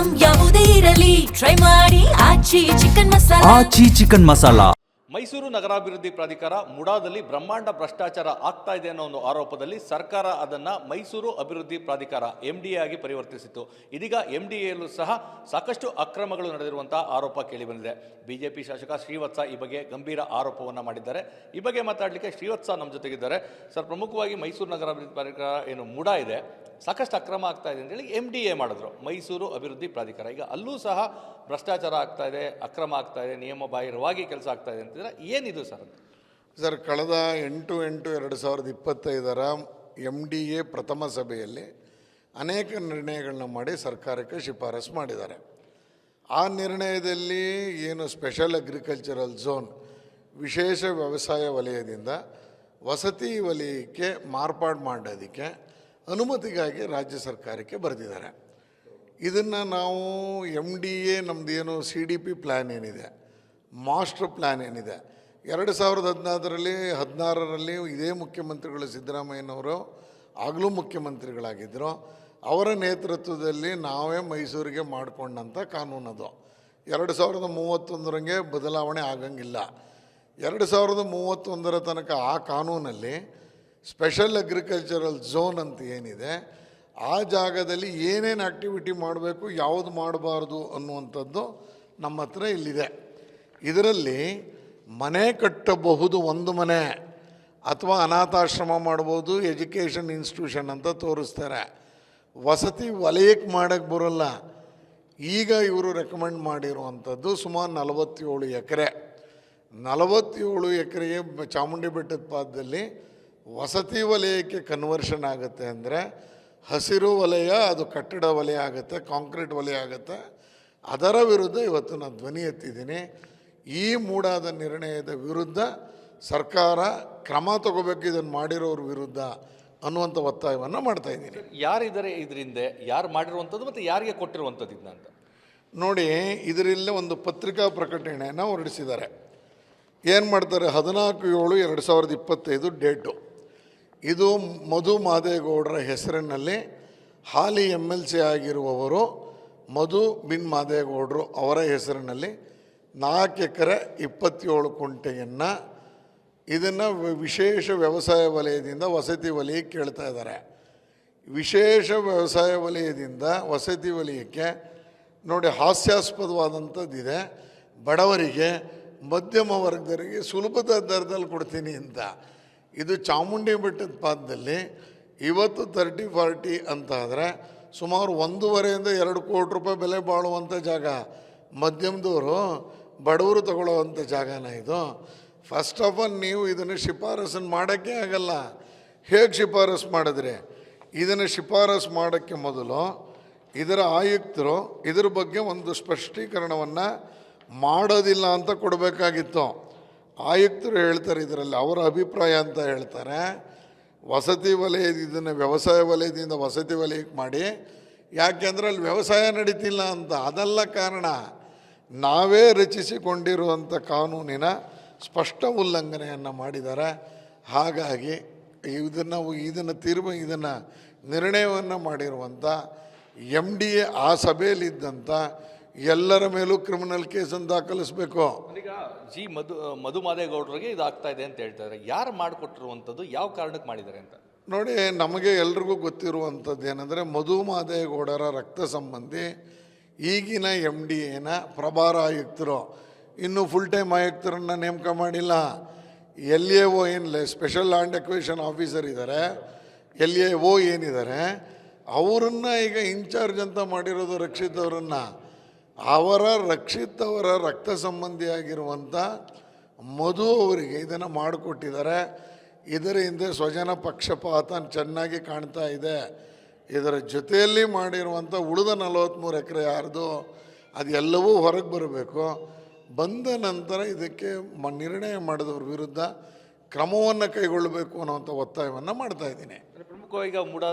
Item ಯಾವುದೇ ಇರಲಿ try ಮಾಡಿ ಆಚಿ ಚಿಕನ್ ಮಸಾಲಾ. ಆಚಿ ಚಿಕನ್ ಮಸಾಲಾ. ಮೈಸೂರು ನಗರಾಭಿವೃದ್ಧಿ ಪ್ರಾಧಿಕಾರ ಮುಡಾದಲ್ಲಿ ಬ್ರಹ್ಮಾಂಡ ಭ್ರಷ್ಟಾಚಾರ ಆಗ್ತಾ ಇದೆ ಅನ್ನೋ ಒಂದು ಆರೋಪದಲ್ಲಿ ಸರ್ಕಾರ ಅದನ್ನು ಮೈಸೂರು ಅಭಿವೃದ್ಧಿ ಪ್ರಾಧಿಕಾರ MDA ಆಗಿ ಪರಿವರ್ತಿಸಿತ್ತು. ಇದೀಗ MDAಯಲ್ಲೂ ಸಹ ಸಾಕಷ್ಟು ಅಕ್ರಮಗಳು ನಡೆದಿರುವಂತಹ ಆರೋಪ ಕೇಳಿಬಂದಿದೆ. ಬಿಜೆಪಿ ಶಾಸಕ ಶ್ರೀವತ್ಸ ಈ ಬಗ್ಗೆ ಗಂಭೀರ ಆರೋಪವನ್ನು ಮಾಡಿದ್ದಾರೆ. ಈ ಬಗ್ಗೆ ಮಾತಾಡಲಿಕ್ಕೆ ಶ್ರೀವತ್ಸ ನಮ್ಮ ಜೊತೆಗಿದ್ದಾರೆ. ಸರ್, ಪ್ರಮುಖವಾಗಿ ಮೈಸೂರು ನಗರಾಭಿವೃದ್ಧಿ ಪ್ರಾಧಿಕಾರ ಏನು ಮುಡಾ ಇದೆ, ಸಾಕಷ್ಟು ಅಕ್ರಮ ಆಗ್ತಾ ಇದೆ ಅಂತೇಳಿ MDA ಮಾಡಿದ್ರು, ಮೈಸೂರು ಅಭಿವೃದ್ಧಿ ಪ್ರಾಧಿಕಾರ. ಈಗ ಅಲ್ಲೂ ಸಹ ಭ್ರಷ್ಟಾಚಾರ ಆಗ್ತಾ ಇದೆ, ಅಕ್ರಮ ಆಗ್ತಾ ಇದೆ, ನಿಯಮ ಬಾಹಿರವಾಗಿ ಕೆಲಸ ಆಗ್ತಾ ಇದೆ ಅಂತಿದ್ರೆ ಏನಿದು ಸರ್? ಸರ್, ಕಳೆದ 8/8/2025 MDA ಪ್ರಥಮ ಸಭೆಯಲ್ಲಿ ಅನೇಕ ನಿರ್ಣಯಗಳನ್ನ ಮಾಡಿ ಸರ್ಕಾರಕ್ಕೆ ಶಿಫಾರಸು ಮಾಡಿದ್ದಾರೆ. ಆ ನಿರ್ಣಯದಲ್ಲಿ ಏನು ಸ್ಪೆಷಲ್ ಅಗ್ರಿಕಲ್ಚರಲ್ ಝೋನ್, ವಿಶೇಷ ವ್ಯವಸಾಯ ವಲಯದಿಂದ ವಸತಿ ವಲಯಕ್ಕೆ ಮಾರ್ಪಾಡು ಮಾಡೋದಕ್ಕೆ ಅನುಮತಿಗಾಗಿ ರಾಜ್ಯ ಸರ್ಕಾರಕ್ಕೆ ಬರೆದಿದ್ದಾರೆ. ಇದನ್ನು ನಾವು MDA ನಮ್ಮದೇನು CDP ಪ್ಲ್ಯಾನ್ ಏನಿದೆ, ಮಾಸ್ಟರ್ ಪ್ಲ್ಯಾನ್ ಏನಿದೆ, 2016ರಲ್ಲಿ ಇದೇ ಮುಖ್ಯಮಂತ್ರಿಗಳು ಸಿದ್ದರಾಮಯ್ಯನವರು ಆಗಲೂ ಮುಖ್ಯಮಂತ್ರಿಗಳಾಗಿದ್ದರು, ಅವರ ನೇತೃತ್ವದಲ್ಲಿ ನಾವೇ ಮೈಸೂರಿಗೆ ಮಾಡಿಕೊಂಡಂಥ ಕಾನೂನದು. 2031ರಂಗೆ ಬದಲಾವಣೆ ಆಗಂಗಿಲ್ಲ. 2031 ತನಕ ಆ ಕಾನೂನಲ್ಲಿ ಸ್ಪೆಷಲ್ ಅಗ್ರಿಕಲ್ಚರಲ್ ಝೋನ್ ಅಂತ ಏನಿದೆ, ಆ ಜಾಗದಲ್ಲಿ ಏನೇನು ಆ್ಯಕ್ಟಿವಿಟಿ ಮಾಡಬೇಕು, ಯಾವುದು ಮಾಡಬಾರ್ದು ಅನ್ನುವಂಥದ್ದು ನಮ್ಮ ಹತ್ರ ಇಲ್ಲಿದೆ. ಇದರಲ್ಲಿ ಮನೆ ಕಟ್ಟಬಹುದು, ಒಂದು ಮನೆ, ಅಥವಾ ಅನಾಥಾಶ್ರಮ ಮಾಡ್ಬೋದು, ಎಜುಕೇಷನ್ ಇನ್ಸ್ಟಿಟ್ಯೂಷನ್ ಅಂತ ತೋರಿಸ್ತಾರೆ. ವಸತಿ ವಲಯಕ್ಕೆ ಮಾಡೋಕ್ಕೆ ಬರೋಲ್ಲ. ಈಗ ಇವರು ರೆಕಮೆಂಡ್ ಮಾಡಿರುವಂಥದ್ದು ಸುಮಾರು 47 ಎಕರೆ. 47 ಎಕರೆಗೆ ಚಾಮುಂಡಿ ಬೆಟ್ಟದ ಪಾದದಲ್ಲಿ ವಸತಿ ವಲಯಕ್ಕೆ ಕನ್ವರ್ಷನ್ ಆಗುತ್ತೆ ಅಂದರೆ ಹಸಿರು ವಲಯ, ಅದು ಕಟ್ಟಡ ವಲಯ ಆಗುತ್ತೆ, ಕಾಂಕ್ರೀಟ್ ವಲಯ ಆಗುತ್ತೆ. ಅದರ ವಿರುದ್ಧ ಇವತ್ತು ನಾನು ಧ್ವನಿ ಎತ್ತಿದ್ದೀನಿ. ಈ ಮೂಡಾದ ನಿರ್ಣಯದ ವಿರುದ್ಧ ಸರ್ಕಾರ ಕ್ರಮ ತಗೋಬೇಕು, ಇದನ್ನು ಮಾಡಿರೋರ ವಿರುದ್ಧ ಅನ್ನುವಂಥ ಒತ್ತಾಯವನ್ನು ಮಾಡ್ತಾಯಿದ್ದೀನಿ. ಯಾರಿದ್ದಾರೆ ಇದರಿಂದ, ಯಾರು ಮಾಡಿರುವಂಥದ್ದು ಮತ್ತು ಯಾರಿಗೆ ಕೊಟ್ಟಿರುವಂಥದ್ದು ಇದನ್ನ ಅಂತ ನೋಡಿ. ಇದರಲ್ಲೇ ಒಂದು ಪತ್ರಿಕಾ ಪ್ರಕಟಣೆಯನ್ನು ಹೊರಡಿಸಿದ್ದಾರೆ. ಏನು ಮಾಡ್ತಾರೆ, 14/7/2025 ಡೇಟು. ಇದು ಮಧು ಮಾದೇಗೌಡರ ಹೆಸರಿನಲ್ಲಿ ಹಾಲಿ MLC ಆಗಿರುವವರು ಮಧು ಬಿನ್ ಮಾದೇಗೌಡರು ಅವರ ಹೆಸರಿನಲ್ಲಿ 4 ಎಕರೆ 27 ಕುಂಟೆಯನ್ನು ಇದನ್ನು ವಿಶೇಷ ವ್ಯವಸಾಯ ವಲಯದಿಂದ ವಸತಿ ವಲಯಕ್ಕೆ ಕೇಳ್ತಾ ಇದ್ದಾರೆ. ವಿಶೇಷ ವ್ಯವಸಾಯ ವಲಯದಿಂದ ವಸತಿ ವಲಯಕ್ಕೆ ನೋಡಿ, ಹಾಸ್ಯಾಸ್ಪದವಾದಂಥದ್ದಿದೆ. ಬಡವರಿಗೆ, ಮಧ್ಯಮ ವರ್ಗದವರಿಗೆ ಸುಲಭದ ದರದಲ್ಲಿ ಕೊಡ್ತೀನಿ ಅಂತ. ಇದು ಚಾಮುಂಡಿ ಬೆಟ್ಟದ ಪಾದದಲ್ಲಿ ಇವತ್ತು 30-40 ಅಂತ ಆದರೆ ಸುಮಾರು 1.5-2 ಕೋಟಿ ರೂಪಾಯಿ ಬೆಲೆ ಬಾಳುವಂಥ ಜಾಗ. ಮಧ್ಯಮದವರು, ಬಡವರು ತಗೊಳ್ಳೋವಂಥ ಜಾಗನ ಇದು. ಫಸ್ಟ್ ಆಫ್ ಆಲ್ ನೀವು ಇದನ್ನು ಶಿಫಾರಸನ್ನು ಮಾಡೋಕ್ಕೆ ಆಗಲ್ಲ. ಹೇಗೆ ಶಿಫಾರಸು ಮಾಡಿದ್ರೆ, ಇದನ್ನು ಶಿಫಾರಸು ಮಾಡೋಕ್ಕೆ ಮೊದಲು ಇದರ ಆಯುಕ್ತರು ಇದ್ರ ಬಗ್ಗೆ ಒಂದು ಸ್ಪಷ್ಟೀಕರಣವನ್ನು ಮಾಡೋದಿಲ್ಲ ಅಂತ ಕೊಡಬೇಕಾಗಿತ್ತು. ಆಯುಕ್ತರು ಹೇಳ್ತಾರೆ, ಇದರಲ್ಲಿ ಅವರ ಅಭಿಪ್ರಾಯ ಅಂತ ಹೇಳ್ತಾರೆ. ವಸತಿ ವಲಯ, ಇದನ್ನು ವ್ಯವಸಾಯ ವಲಯದಿಂದ ವಸತಿ ವಲಯಕ್ಕೆ ಮಾಡಿ, ಯಾಕೆಂದರೆ ಅಲ್ಲಿ ವ್ಯವಸಾಯ ನಡೀತಿಲ್ಲ ಅಂತ. ಅದೆಲ್ಲ ಕಾರಣ, ನಾವೇ ರಚಿಸಿಕೊಂಡಿರುವಂಥ ಕಾನೂನಿನ ಸ್ಪಷ್ಟ ಉಲ್ಲಂಘನೆಯನ್ನು ಮಾಡಿದ್ದಾರೆ. ಹಾಗಾಗಿ ಇದನ್ನು ನಿರ್ಣಯವನ್ನು ಮಾಡಿರುವಂಥ MDA ಆ ಸಭೆಯಲ್ಲಿದ್ದಂಥ ಎಲ್ಲರ ಮೇಲೂ ಕ್ರಿಮಿನಲ್ ಕೇಸನ್ನು ದಾಖಲಿಸಬೇಕು. ಈಗ ಮಧು ಮಾದೇಗೌಡರಿಗೆ ಇದಾಗ್ತಾ ಇದೆ ಅಂತ ಹೇಳ್ತಾರೆ. ಯಾರು ಮಾಡಿಕೊಟ್ಟಿರುವಂಥದ್ದು, ಯಾವ ಕಾರಣಕ್ಕೆ ಮಾಡಿದ್ದಾರೆ ಅಂತ ನೋಡಿ. ನಮಗೆ ಎಲ್ರಿಗೂ ಗೊತ್ತಿರುವಂಥದ್ದು ಏನಂದರೆ, ಮಧು ಮಾದೇಗೌಡರ ರಕ್ತ ಸಂಬಂಧಿ ಈಗಿನ MDAನ ಪ್ರಭಾರ ಆಯುಕ್ತರು, ಇನ್ನೂ ಫುಲ್ ಟೈಮ್ ಆಯುಕ್ತರನ್ನು ನೇಮಕ ಮಾಡಿಲ್ಲ. LAO ಏನಿಲ್ಲ, ಸ್ಪೆಷಲ್ ಲ್ಯಾಂಡ್ ಅಕ್ವಿಸಿಷನ್ ಆಫೀಸರ್ ಇದ್ದಾರೆ, LAO ಏನಿದ್ದಾರೆ ಅವರನ್ನು ಈಗ ಇನ್ಚಾರ್ಜ್ ಅಂತ ಮಾಡಿರೋದು ರಕ್ಷಿತ್ ಅವರನ್ನು. ರಕ್ಷಿತ್ ಅವರ ರಕ್ತ ಸಂಬಂಧಿಯಾಗಿರುವಂಥ ಮಧು ಅವರಿಗೆ ಇದನ್ನು ಮಾಡಿಕೊಟ್ಟಿದ್ದಾರೆ. ಇದರ ಹಿಂದೆ ಸ್ವಜನ ಪಕ್ಷಪಾತ ಚೆನ್ನಾಗಿ ಕಾಣ್ತಾ ಇದೆ. ಇದರ ಜೊತೆಯಲ್ಲಿ ಮಾಡಿರುವಂಥ ಉಳಿದ 43 ಎಕರೆ ಯಾರ್ದು, ಅದೆಲ್ಲವೂ ಹೊರಗೆ ಬರಬೇಕು. ಬಂದ ನಂತರ ಇದಕ್ಕೆ ನಿರ್ಣಯ ಮಾಡಿದವ್ರ ವಿರುದ್ಧ ಕ್ರಮವನ್ನು ಕೈಗೊಳ್ಳಬೇಕು ಅನ್ನುವಂಥ ಒತ್ತಾಯವನ್ನು ಮಾಡ್ತಾ ಇದ್ದೀನಿ. ಪ್ರಮುಖವಾಗಿ ಈಗ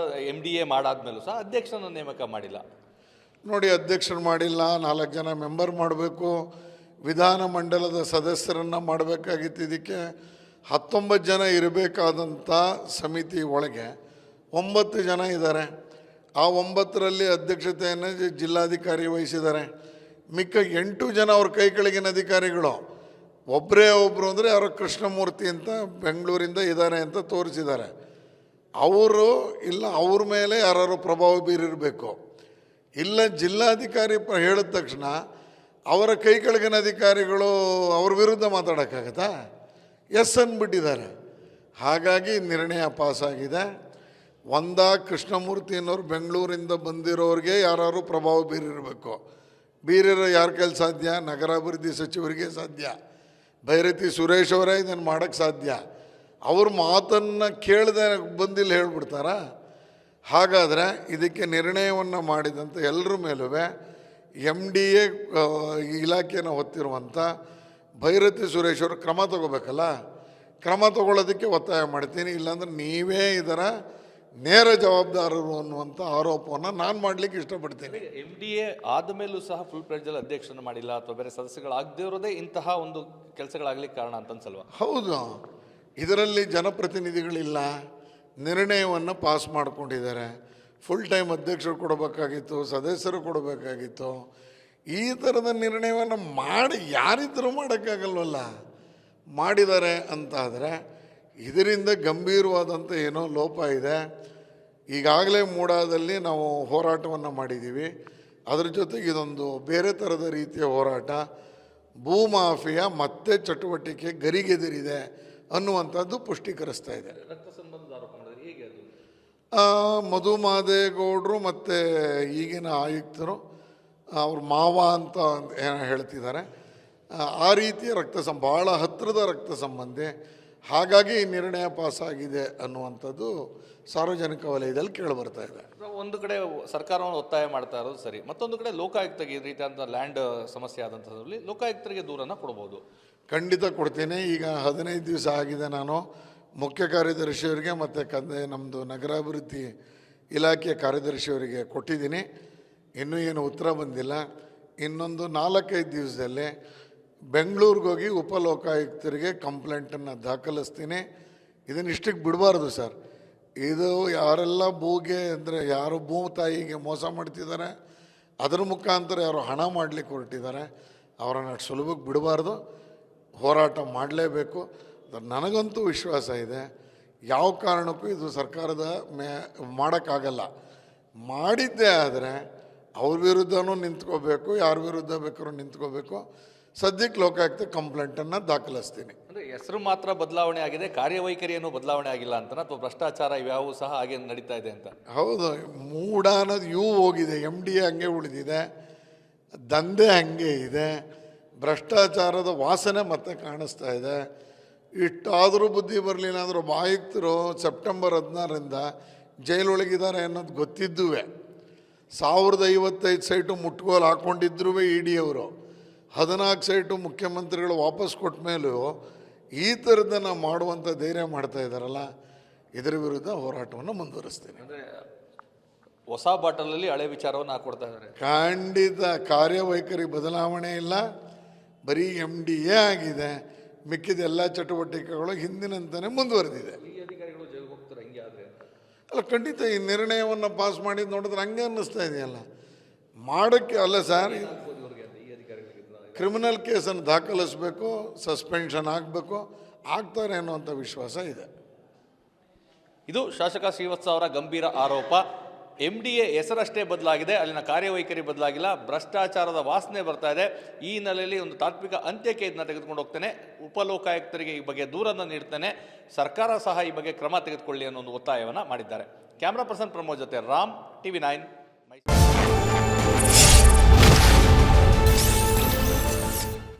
MDA ಮಾಡಾದ್ಮೇಲೂ ಸಹ ಅಧ್ಯಕ್ಷರನ್ನು ನೇಮಕ ಮಾಡಿಲ್ಲ. ನೋಡಿ, ಅಧ್ಯಕ್ಷರು ಮಾಡಿಲ್ಲ, 4 ಜನ ಮೆಂಬರ್ ಮಾಡಬೇಕು, ವಿಧಾನಮಂಡಲದ ಸದಸ್ಯರನ್ನು ಮಾಡಬೇಕಾಗಿತ್ತು. ಇದಕ್ಕೆ 19 ಜನ ಇರಬೇಕಾದಂಥ ಸಮಿತಿ ಒಳಗೆ 9 ಜನ ಇದ್ದಾರೆ. ಆ 9ರಲ್ಲಿ ಅಧ್ಯಕ್ಷತೆಯನ್ನು ಜಿಲ್ಲಾಧಿಕಾರಿ ವಹಿಸಿದ್ದಾರೆ. ಮಿಕ್ಕ 8 ಜನ ಅವ್ರ ಕೈ ಕೆಳಗಿನ ಅಧಿಕಾರಿಗಳು. ಒಬ್ಬರು ಅಂದರೆ ಯಾರೋ ಕೃಷ್ಣಮೂರ್ತಿ ಅಂತ ಬೆಂಗಳೂರಿಂದ ಇದ್ದಾರೆ ಅಂತ ತೋರಿಸಿದ್ದಾರೆ. ಅವರು ಇಲ್ಲ, ಅವ್ರ ಮೇಲೆ ಯಾರು ಪ್ರಭಾವ ಬೀರಿರಬೇಕು. ಇಲ್ಲ, ಜಿಲ್ಲಾಧಿಕಾರಿ ಹೇಳಿದ ತಕ್ಷಣ ಅವರ ಕೈ ಕೆಳಗಿನ ಅಧಿಕಾರಿಗಳು ಅವ್ರ ವಿರುದ್ಧ ಮಾತಾಡೋಕ್ಕಾಗತ್ತಾ? ಎಸ್ ಅಂದ್ಬಿಟ್ಟಿದ್ದಾರೆ. ಹಾಗಾಗಿ ನಿರ್ಣಯ ಪಾಸಾಗಿದೆ. ಕೃಷ್ಣಮೂರ್ತಿ ಅನ್ನೋರು ಬೆಂಗಳೂರಿಂದ ಬಂದಿರೋರಿಗೆ ಯಾರು ಪ್ರಭಾವ ಬೀರಿರಬೇಕು. ಬೀರಿರೋ ಯಾರ ಕೈಲಿ ಸಾಧ್ಯ? ನಗರಾಭಿವೃದ್ಧಿ ಸಚಿವರಿಗೆ ಸಾಧ್ಯ. ಭೈರತಿ ಸುರೇಶ್ ಅವರೇ ಇದನ್ನು ಮಾಡೋಕ್ಕೆ ಸಾಧ್ಯ. ಅವ್ರ ಮಾತನ್ನು ಕೇಳದೆ ಬಂದಿಲ್ಲ ಹೇಳ್ಬಿಡ್ತಾರ? ಹಾಗಾದರೆ ಇದಕ್ಕೆ ನಿರ್ಣಯವನ್ನು ಮಾಡಿದಂಥ ಎಲ್ಲರ ಮೇಲೂ MDA ಇಲಾಖೆಯನ್ನು ಹೊತ್ತಿರುವಂಥ ಭೈರತಿ ಸುರೇಶ್ ಅವರು ಕ್ರಮ ತಗೋಬೇಕಲ್ಲ. ಕ್ರಮ ತಗೊಳ್ಳೋದಕ್ಕೆ ಒತ್ತಾಯ ಮಾಡ್ತೀನಿ. ಇಲ್ಲಾಂದ್ರೆ ನೀವೇ ಇದರ ನೇರ ಜವಾಬ್ದಾರರು ಅನ್ನುವಂಥ ಆರೋಪವನ್ನು ನಾನು ಮಾಡಲಿಕ್ಕೆ ಇಷ್ಟಪಡ್ತೀನಿ. MDA ಆದ ಮೇಲೂ ಸಹ ಫುಲ್ ಪ್ಲೇಜಲ್ಲಿ ಅಧ್ಯಕ್ಷರನ್ನು ಮಾಡಿಲ್ಲ ಅಥವಾ ಬೇರೆ ಸದಸ್ಯಗಳಾಗದೇ ಇರೋದೇ ಇಂತಹ ಒಂದು ಕೆಲಸಗಳಾಗಲಿಕ್ಕೆ ಕಾರಣ ಅಂತ ಅನ್ಸಲ್ವಾ? ಹೌದು, ಇದರಲ್ಲಿ ಜನಪ್ರತಿನಿಧಿಗಳಿಲ್ಲ, ನಿರ್ಣಯವನ್ನು ಪಾಸ್ ಮಾಡಿಕೊಂಡಿದ್ದಾರೆ. ಫುಲ್ ಟೈಮ್ ಅಧ್ಯಕ್ಷರು ಕೊಡಬೇಕಾಗಿತ್ತು, ಸದಸ್ಯರು ಕೊಡಬೇಕಾಗಿತ್ತು. ಈ ಥರದ ನಿರ್ಣಯವನ್ನು ಮಾಡಿ ಯಾರಿದ್ದರೂ ಮಾಡೋಕ್ಕಾಗಲ್ವಲ್ಲ. ಮಾಡಿದ್ದಾರೆ ಅಂತ ಆದರೆ ಇದರಿಂದ ಗಂಭೀರವಾದಂಥ ಏನೋ ಲೋಪ ಇದೆ. ಈಗಾಗಲೇ ಮೂಡಾದಲ್ಲಿ ನಾವು ಹೋರಾಟವನ್ನು ಮಾಡಿದ್ದೀವಿ. ಅದರ ಜೊತೆಗೆ ಇದೊಂದು ಬೇರೆ ಥರದ ರೀತಿಯ ಹೋರಾಟ. ಭೂಮಾಫಿಯಾ ಮತ್ತೆ ಚಟುವಟಿಕೆ ಗರಿಗೆದರಿದೆ ಅನ್ನುವಂಥದ್ದು ಪುಷ್ಟೀಕರಿಸ್ತಾ ಇದೆ. ಮಧು ಮಾದೇಗೌಡರು ಮತ್ತು ಈಗಿನ ಆಯುಕ್ತರು ಅವ್ರ ಮಾವ ಅಂತ ಏನೋ ಹೇಳ್ತಿದ್ದಾರೆ. ಆ ರೀತಿಯ ಭಾಳ ಹತ್ತಿರದ ರಕ್ತ ಸಂಬಂಧಿ. ಹಾಗಾಗಿ ಈ ನಿರ್ಣಯ ಪಾಸಾಗಿದೆ ಅನ್ನುವಂಥದ್ದು ಸಾರ್ವಜನಿಕ ವಲಯದಲ್ಲಿ ಕೇಳಿಬರ್ತಾ ಇದೆ. ಒಂದು ಕಡೆ ಸರ್ಕಾರವನ್ನು ಒತ್ತಾಯ ಮಾಡ್ತಾ ಇರೋದು ಸರಿ, ಮತ್ತೊಂದು ಕಡೆ ಲೋಕಾಯುಕ್ತಗೆ ಈ ರೀತಿಯಾದ ಲ್ಯಾಂಡ್ ಸಮಸ್ಯೆ ಆದಂಥದ್ರಲ್ಲಿ ಲೋಕಾಯುಕ್ತರಿಗೆ ದೂರನ್ನು ಕೊಡ್ಬೋದು. ಖಂಡಿತ ಕೊಡ್ತೀನಿ. ಈಗ 15 ದಿವಸ ಆಗಿದೆ. ನಾನು ಮುಖ್ಯ ಕಾರ್ಯದರ್ಶಿಯವರಿಗೆ ಮತ್ತು ನಮ್ಮದು ನಗರಾಭಿವೃದ್ಧಿ ಇಲಾಖೆಯ ಕಾರ್ಯದರ್ಶಿಯವರಿಗೆ ಕೊಟ್ಟಿದ್ದೀನಿ. ಇನ್ನೂ ಏನು ಉತ್ತರ ಬಂದಿಲ್ಲ. ಇನ್ನೊಂದು 4-5 ದಿವಸದಲ್ಲಿ ಬೆಂಗಳೂರಿಗೆ ಹೋಗಿ ಉಪಲೋಕಾಯುಕ್ತರಿಗೆ ಕಂಪ್ಲೇಂಟನ್ನು ದಾಖಲಿಸ್ತೀನಿ. ಇದನ್ನು ಇಷ್ಟಕ್ಕೆ ಬಿಡಬಾರ್ದು ಸರ್. ಇದು ಯಾರೆಲ್ಲ ಭೂಗೆ ಅಂದರೆ ಯಾರು ಭೂ ತಾಯಿಗೆ ಮೋಸ ಮಾಡ್ತಿದ್ದಾರೆ, ಅದರ ಮುಖಾಂತರ ಯಾರು ಹಣ ಮಾಡಲಿಕ್ಕೆ ಹೊರಟಿದ್ದಾರೆ, ಅವರನ್ನು ಸುಲಭಕ್ಕೆ ಬಿಡಬಾರ್ದು. ಹೋರಾಟ ಮಾಡಲೇಬೇಕು. ನನಗಂತೂ ವಿಶ್ವಾಸ ಇದೆ, ಯಾವ ಕಾರಣಕ್ಕೂ ಇದು ಸರ್ಕಾರದ ಮಾಡೋಕ್ಕಾಗಲ್ಲ. ಮಾಡಿದ್ದೇ ಆದರೆ ಅವ್ರ ವಿರುದ್ಧನೂ ನಿಂತ್ಕೋಬೇಕು, ಯಾರ ವಿರುದ್ಧ ಬೇಕಾದ್ರೂ ನಿಂತ್ಕೋಬೇಕು. ಸದ್ಯಕ್ಕೆ ಲೋಕಾಯುಕ್ತ ಕಂಪ್ಲೇಂಟನ್ನು ದಾಖಲಿಸ್ತೀನಿ. ಅಂದರೆ ಹೆಸರು ಮಾತ್ರ ಬದಲಾವಣೆ ಆಗಿದೆ, ಕಾರ್ಯವೈಖರಿಯನ್ನು ಬದಲಾವಣೆ ಆಗಿಲ್ಲ ಅಂತ, ಅಥವಾ ಭ್ರಷ್ಟಾಚಾರ ಇವ್ಯಾವು ಸಹ ಹಾಗೆ ನಡೀತಾ ಇದೆ ಅಂತ? ಹೌದು, ಮೂಡ ಅನ್ನೋದು ಹೋಗಿದೆ, MDA ಹಂಗೆ ಉಳಿದಿದೆ, ದಂಧೆ ಹಂಗೆ ಇದೆ, ಭ್ರಷ್ಟಾಚಾರದ ವಾಸನೆ ಮತ್ತೆ ಕಾಣಿಸ್ತಾ ಇದೆ. ಇಷ್ಟಾದರೂ ಬುದ್ಧಿ ಬರಲಿಲ್ಲ ಅಂದ್ರೆ ಆಯುಕ್ತರು ಸೆಪ್ಟೆಂಬರ್ 16ರಿಂದ ಜೈಲೊಳಗಿದ್ದಾರೆ ಅನ್ನೋದು ಗೊತ್ತಿದ್ದುವೆ. 1055 ಸೈಟು ಮುಟ್ಗೋಲು ಹಾಕ್ಕೊಂಡಿದ್ರೂ ED ಅವರು 14 ಸೈಟು ಮುಖ್ಯಮಂತ್ರಿಗಳು ವಾಪಸ್ ಕೊಟ್ಟ ಮೇಲೂ ಈ ಥರದ್ದನ್ನು ಮಾಡುವಂಥ ಧೈರ್ಯ ಮಾಡ್ತಾ ಇದ್ದಾರಲ್ಲ, ಇದರ ವಿರುದ್ಧ ಹೋರಾಟವನ್ನು ಮುಂದುವರಿಸ್ತೀನಿ. ಅಂದರೆ ಹೊಸ ಬಾಟಲಲ್ಲಿ ಹಳೆ ವಿಚಾರವನ್ನು ಹಾಕೊಡ್ತಾ ಇದ್ದಾರೆ. ಖಂಡಿತ ಕಾರ್ಯವೈಖರಿ ಬದಲಾವಣೆ ಇಲ್ಲ, ಬರೀ MDA ಆಗಿದೆ. ಮಿಕ್ಕಿದ ಎಲ್ಲ ಚಟುವಟಿಕೆಗಳು ಹಿಂದಿನಂತಲೇ ಮುಂದುವರೆದಿದೆ. ಅಲ್ಲ, ಖಂಡಿತ ಈ ನಿರ್ಣಯವನ್ನು ಪಾಸ್ ಮಾಡಿದ್ದು ನೋಡಿದ್ರೆ ಹಂಗೆ ಅನ್ನಿಸ್ತಾ ಇದೆಯಲ್ಲ. ಮಾಡೋಕ್ಕೆ ಅಲ್ಲ ಸರ್, ಕ್ರಿಮಿನಲ್ ಕೇಸನ್ನು ದಾಖಲಿಸಬೇಕು, ಸಸ್ಪೆನ್ಷನ್ ಆಗಬೇಕು, ಆಗ್ತಾರೆ ಅನ್ನುವಂಥ ವಿಶ್ವಾಸ ಇದೆ. ಇದು ಶಾಸಕ ಶ್ರೀವತ್ಸ ಅವರ ಗಂಭೀರ ಆರೋಪ. MDA ಹೆಸರಷ್ಟೇ ಬದಲಾಗಿದೆ, ಅಲ್ಲಿನ ಕಾರ್ಯವೈಖರಿ ಬದಲಾಗಿಲ್ಲ, ಭ್ರಷ್ಟಾಚಾರದ ವಾಸನೆ ಬರ್ತಾ ಇದೆ. ಈ ಹಿನ್ನೆಲೆಯಲ್ಲಿ ಒಂದು ತಾತ್ವಿಕ ಅಂತ್ಯಕ್ಕೆ ಇದನ್ನ ತೆಗೆದುಕೊಂಡು ಹೋಗ್ತೇನೆ, ಉಪಲೋಕಾಯುಕ್ತರಿಗೆ ಈ ಬಗ್ಗೆ ದೂರನ್ನು ನೀಡ್ತೇನೆ, ಸರ್ಕಾರ ಸಹ ಈ ಬಗ್ಗೆ ಕ್ರಮ ತೆಗೆದುಕೊಳ್ಳಿ ಅನ್ನೋ ಒಂದು ಒತ್ತಾಯವನ್ನು ಮಾಡಿದ್ದಾರೆ. ಕ್ಯಾಮ್ರಾ ಪರ್ಸನ್ ಪ್ರಮೋದ್ ಜೊತೆ ರಾಮ್, TV9 ಮೈಸೂರು.